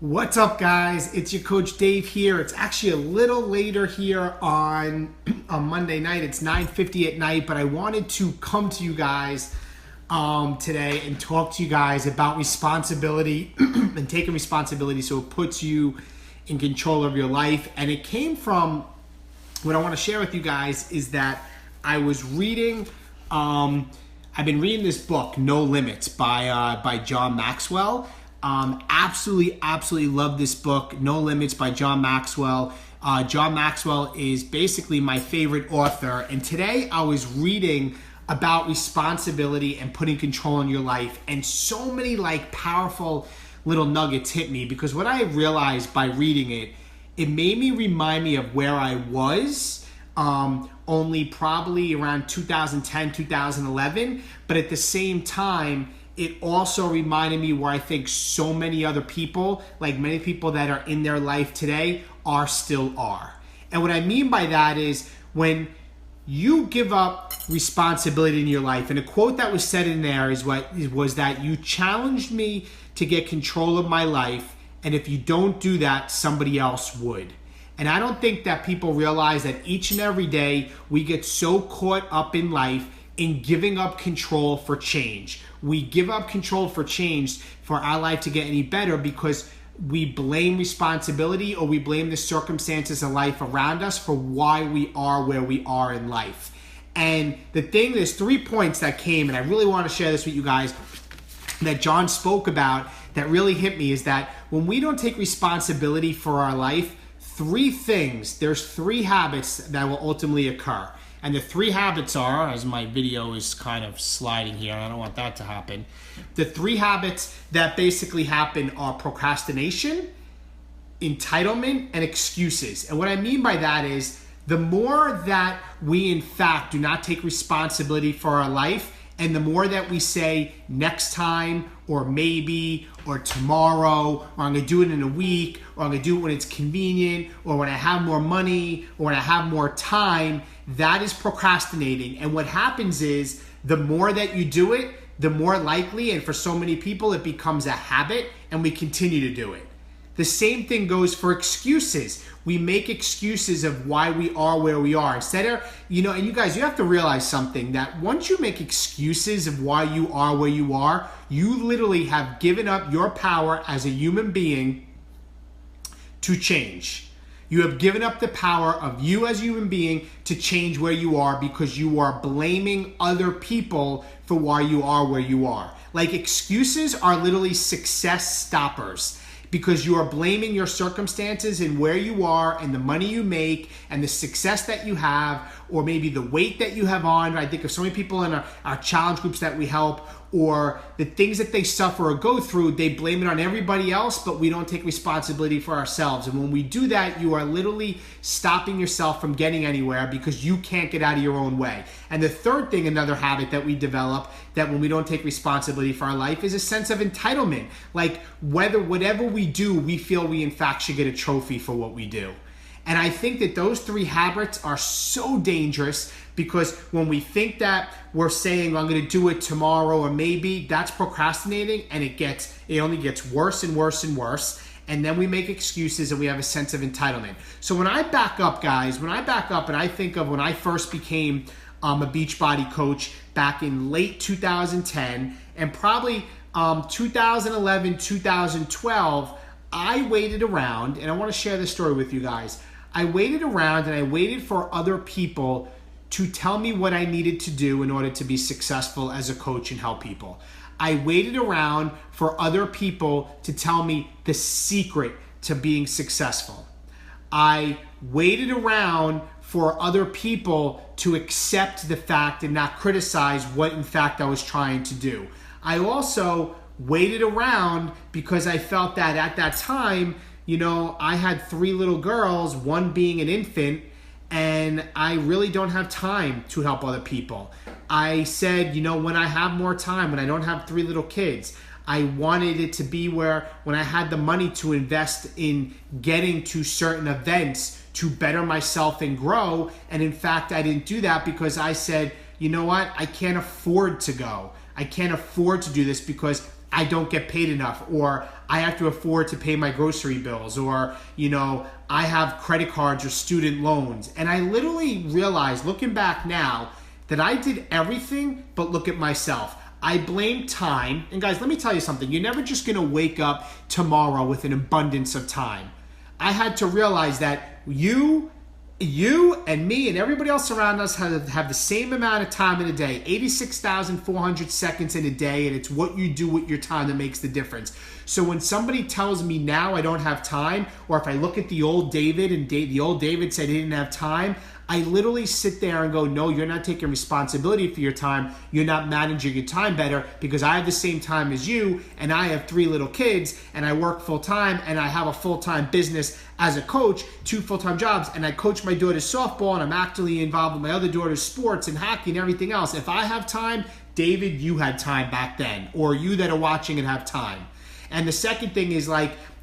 What's up, guys? It's your coach Dave here. It's actually a little later here on Monday night. It's 9:50 at night, but I wanted to come to you guys today and talk to you guys about responsibility and taking responsibility so it puts you in control of your life. And it came from what I want to share with you guys is that I was reading. I've been reading this book, No Limits, by John Maxwell. Absolutely love this book, No Limits by John Maxwell. John Maxwell is basically my favorite author. And today I was reading about responsibility and putting control in your life. And so many powerful little nuggets hit me because what I realized by reading it, it made me remind me of where I was only probably around 2010, 2011. But at the same time, it also reminded me where I think so many other people, like many people that are in their life today, still are. And what I mean by that is when you give up responsibility in your life, and a quote that was said in there was that you challenged me to get control of my life, and if you don't do that, somebody else would. And I don't think that people realize that each and every day we get so caught up in life in giving up control for change. We give up control for change for our life to get any better because we blame responsibility or we blame the circumstances of life around us for why we are where we are in life. And there's 3 points that came, and I really want to share this with you guys, that John spoke about that really hit me, is that when we don't take responsibility for our life, there's 3 habits that will ultimately occur. And the 3 habits are, as my video is kind of sliding here, I don't want that to happen. The 3 habits that basically happen are procrastination, entitlement, and excuses. And what I mean by that is the more that we in fact do not take responsibility for our life, and the more that we say next time, or maybe, or tomorrow, or I'm going to do it in a week, or I'm going to do it when it's convenient, or when I have more money, or when I have more time, that is procrastinating. And what happens is the more that you do it, the more likely, and for so many people, it becomes a habit, and we continue to do it. The same thing goes for excuses. We make excuses of why we are where we are. Instead of, and you guys, you have to realize something, that once you make excuses of why you are where you are, you literally have given up your power as a human being to change. You have given up the power of you as a human being to change where you are because you are blaming other people for why you are where you are. Like, excuses are literally success stoppers, because you are blaming your circumstances and where you are and the money you make and the success that you have, or maybe the weight that you have on. I think of so many people in our challenge groups that we help, or the things that they suffer or go through, they blame it on everybody else, but we don't take responsibility for ourselves. And when we do that, you are literally stopping yourself from getting anywhere because you can't get out of your own way. And the third thing, another habit that we develop, that when we don't take responsibility for our life, is a sense of entitlement. Like, whatever we do, we feel we in fact should get a trophy for what we do. And I think that those 3 habits are so dangerous, because when we think that we're saying, I'm going to do it tomorrow or maybe, that's procrastinating, and it only gets worse and worse and worse. And then we make excuses and we have a sense of entitlement. So when I back up, guys, and I think of when I first became a Beachbody coach back in late 2010 and probably 2011, 2012, I waited around, and I want to share this story with you guys. I waited around and I waited for other people to tell me what I needed to do in order to be successful as a coach and help people. I waited around for other people to tell me the secret to being successful. I waited around for other people to accept the fact and not criticize what in fact I was trying to do. I also waited around because I felt that at that time, I had 3 little girls, one being an infant, and I really don't have time to help other people. I said, when I have more time, when I don't have 3 little kids, I wanted it to be where when I had the money to invest in getting to certain events to better myself and grow. And in fact, I didn't do that because I said, you know what? I can't afford to go. I can't afford to do this because I don't get paid enough, or I have to afford to pay my grocery bills, or, I have credit cards or student loans. And I literally realized, looking back now, that I did everything but look at myself. I blame time. And guys, let me tell you something. You're never just going to wake up tomorrow with an abundance of time. I had to realize that you and me and everybody else around us have the same amount of time in a day, 86,400 seconds in a day, and it's what you do with your time that makes the difference. So when somebody tells me now I don't have time, or if I look at the old David and the old David said he didn't have time, I literally sit there and go, no, you're not taking responsibility for your time. You're not managing your time better, because I have the same time as you, and I have 3 little kids, and I work full time, and I have a full-time business as a coach, 2 full-time jobs, and I coach my daughter's softball, and I'm actively involved with my other daughter's sports and hockey and everything else. If I have time, David, you had time back then, or you that are watching and have time. And the second thing is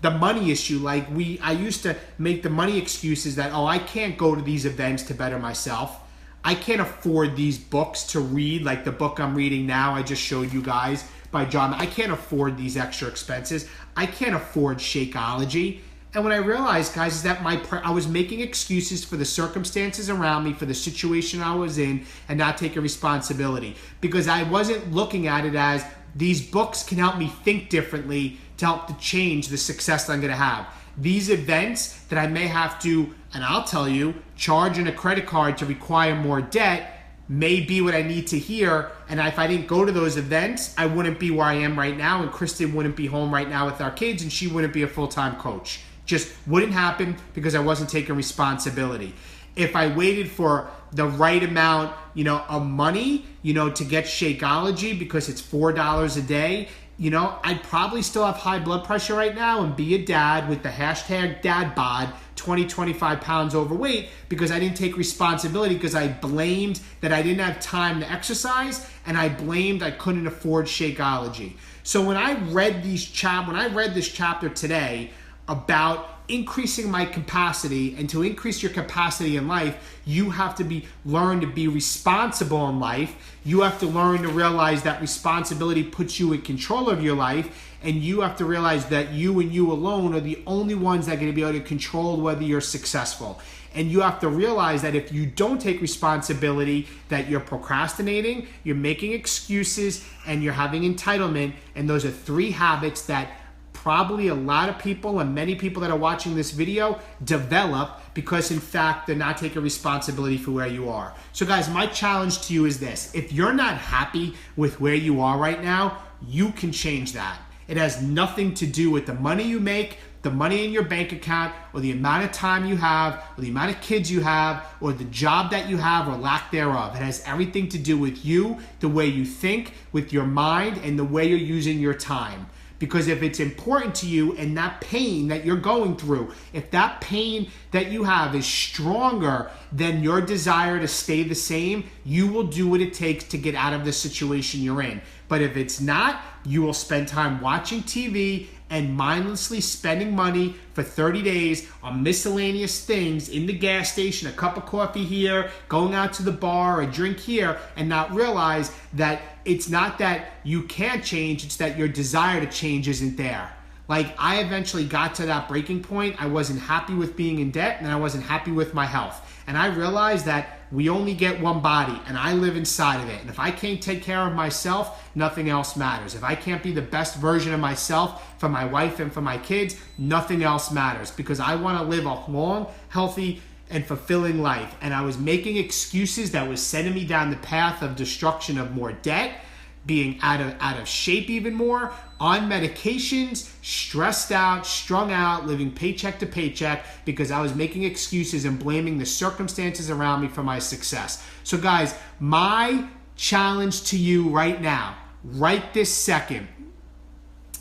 the money issue. I used to make the money excuses that, I can't go to these events to better myself. I can't afford these books to read, like the book I'm reading now, I just showed you guys, by John. I can't afford these extra expenses. I can't afford Shakeology. And what I realized, guys, is that I was making excuses for the circumstances around me, for the situation I was in, and not taking responsibility. Because I wasn't looking at it as, these books can help me think differently to help to change the success that I'm going to have. These events that I may have to, and I'll tell you, charge in a credit card to require more debt may be what I need to hear. And if I didn't go to those events, I wouldn't be where I am right now, and Kristen wouldn't be home right now with our kids, and she wouldn't be a full-time coach. Just wouldn't happen because I wasn't taking responsibility. If I waited for the right amount, of money, to get Shakeology because it's $4 a day, I'd probably still have high blood pressure right now and be a dad with the hashtag dadbod, 25 pounds overweight, because I didn't take responsibility, because I blamed that I didn't have time to exercise, and I blamed I couldn't afford Shakeology. So when I read this chapter today about increasing my capacity, and to increase your capacity in life, you have to learn to be responsible in life. You have to learn to realize that responsibility puts you in control of your life, and you have to realize that you and you alone are the only ones that are going to be able to control whether you're successful. And you have to realize that if you don't take responsibility, that you're procrastinating, you're making excuses, and you're having entitlement. And those are 3 habits that probably a lot of people, and many people that are watching this video, develop because, in fact, they're not taking responsibility for where you are. So guys, my challenge to you is this. If you're not happy with where you are right now, you can change that. It has nothing to do with the money you make, the money in your bank account, or the amount of time you have, or the amount of kids you have, or the job that you have, or lack thereof. It has everything to do with you, the way you think, with your mind, and the way you're using your time. Because if it's important to you, and that pain that you're going through, if that pain that you have is stronger than your desire to stay the same, you will do what it takes to get out of the situation you're in. But if it's not, you will spend time watching TV and mindlessly spending money for 30 days on miscellaneous things in the gas station, a cup of coffee here, going out to the bar, a drink here, and not realize that it's not that you can't change, it's that your desire to change isn't there. I eventually got to that breaking point. I wasn't happy with being in debt, and I wasn't happy with my health. And I realized that we only get one body, and I live inside of it. And if I can't take care of myself, nothing else matters. If I can't be the best version of myself for my wife and for my kids, nothing else matters, because I want to live a long, healthy, and fulfilling life. And I was making excuses that was sending me down the path of destruction, of more debt, being out of shape even more, on medications, stressed out, strung out, living paycheck to paycheck, because I was making excuses and blaming the circumstances around me for my success. So guys, my challenge to you right now, right this second,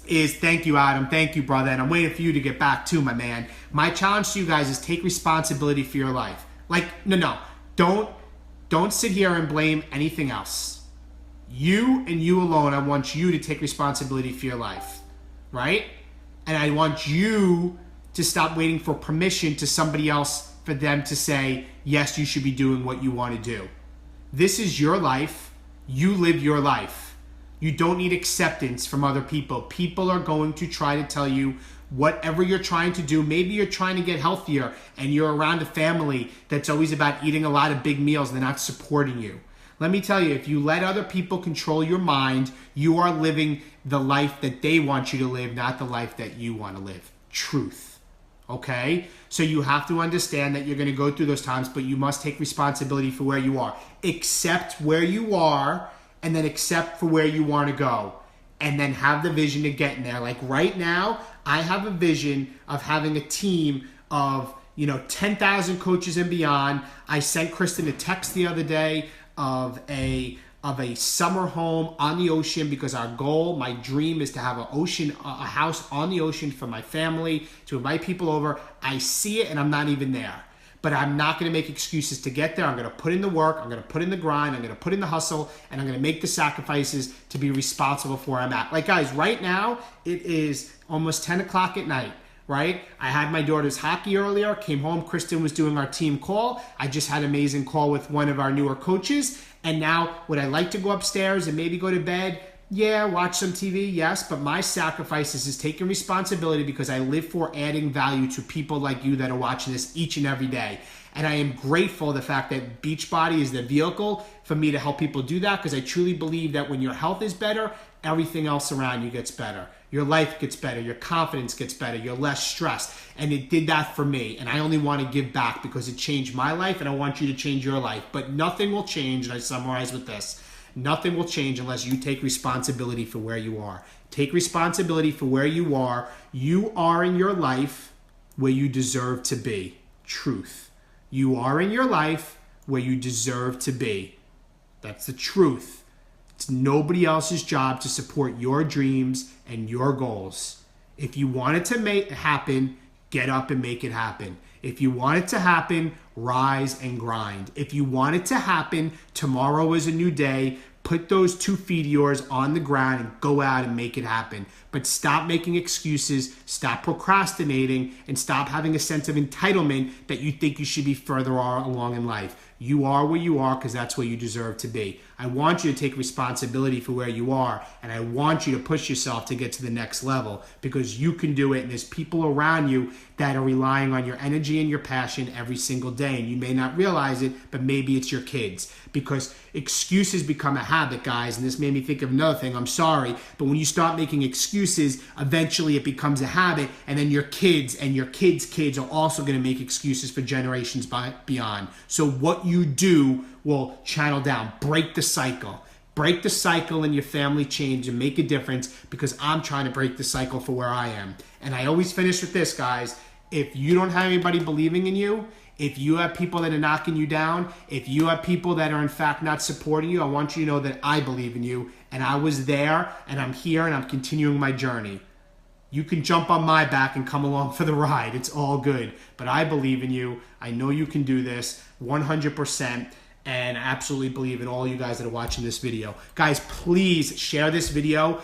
is thank you, Adam. Thank you, brother. And I'm waiting for you to get back too, my man. My challenge to you guys is take responsibility for your life. No. Don't sit here and blame anything else. You and you alone, I want you to take responsibility for your life, right? And I want you to stop waiting for permission to somebody else for them to say, yes, you should be doing what you want to do. This is your life. You live your life. You don't need acceptance from other people. People are going to try to tell you whatever you're trying to do. Maybe you're trying to get healthier and you're around a family that's always about eating a lot of big meals and they're not supporting you. Let me tell you, if you let other people control your mind, you are living the life that they want you to live, not the life that you want to live. Truth. Okay? So you have to understand that you're going to go through those times, but you must take responsibility for where you are. Accept where you are, and then accept for where you want to go. And then have the vision to get in there. Like right now, I have a vision of having a team of 10,000 coaches and beyond. I sent Kristen a text the other day of a summer home on the ocean, because our goal, my dream, is to have a house on the ocean for my family, to invite people over. I see it and I'm not even there. But I'm not going to make excuses to get there. I'm going to put in the work. I'm going to put in the grind. I'm going to put in the hustle. And I'm going to make the sacrifices to be responsible for where I'm at. Like, guys, right now, it is almost 10 o'clock at night, right? I had my daughter's hockey earlier. Came home. Kristen was doing our team call. I just had an amazing call with one of our newer coaches. And now, would I like to go upstairs and maybe go to bed? Yeah, watch some TV, yes, but my sacrifices is taking responsibility, because I live for adding value to people like you that are watching this each and every day. And I am grateful the fact that Beachbody is the vehicle for me to help people do that, because I truly believe that when your health is better, everything else around you gets better. Your life gets better, your confidence gets better, you're less stressed. And it did that for me. And I only want to give back because it changed my life, and I want you to change your life. But nothing will change, and I summarize with this. Nothing will change unless you take responsibility for where you are. Take responsibility for where you are. You are in your life where you deserve to be. Truth. You are in your life where you deserve to be. That's the truth. It's nobody else's job to support your dreams and your goals. If you want it to make it happen, get up and make it happen. If you want it to happen, rise and grind. If you want it to happen, tomorrow is a new day. Put those 2 feet of yours on the ground and go out and make it happen. But stop making excuses, stop procrastinating, and stop having a sense of entitlement that you think you should be further along in life. You are where you are because that's where you deserve to be. I want you to take responsibility for where you are, and I want you to push yourself to get to the next level, because you can do it, and there's people around you that are relying on your energy and your passion every single day, and you may not realize it, but maybe it's your kids, because excuses become a habit, guys, and this made me think of another thing. I'm sorry, but when you start making excuses, eventually it becomes a habit, and then your kids and your kids' kids are also going to make excuses for generations beyond. So what you do will channel down. Break the cycle. Break the cycle in your family change and make a difference, because I'm trying to break the cycle for where I am. And I always finish with this, guys. If you don't have anybody believing in you, if you have people that are knocking you down, if you have people that are in fact not supporting you, I want you to know that I believe in you, and I was there, and I'm here, and I'm continuing my journey. You can jump on my back and come along for the ride. It's all good. But I believe in you. I know you can do this 100%. And I absolutely believe in all you guys that are watching this video. Guys, please share this video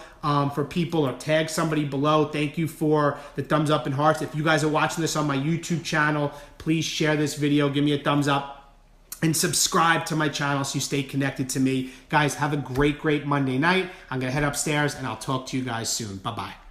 for people, or tag somebody below. Thank you for the thumbs up and hearts. If you guys are watching this on my YouTube channel, please share this video. Give me a thumbs up. And subscribe to my channel so you stay connected to me. Guys, have a great, great Monday night. I'm going to head upstairs, and I'll talk to you guys soon. Bye-bye.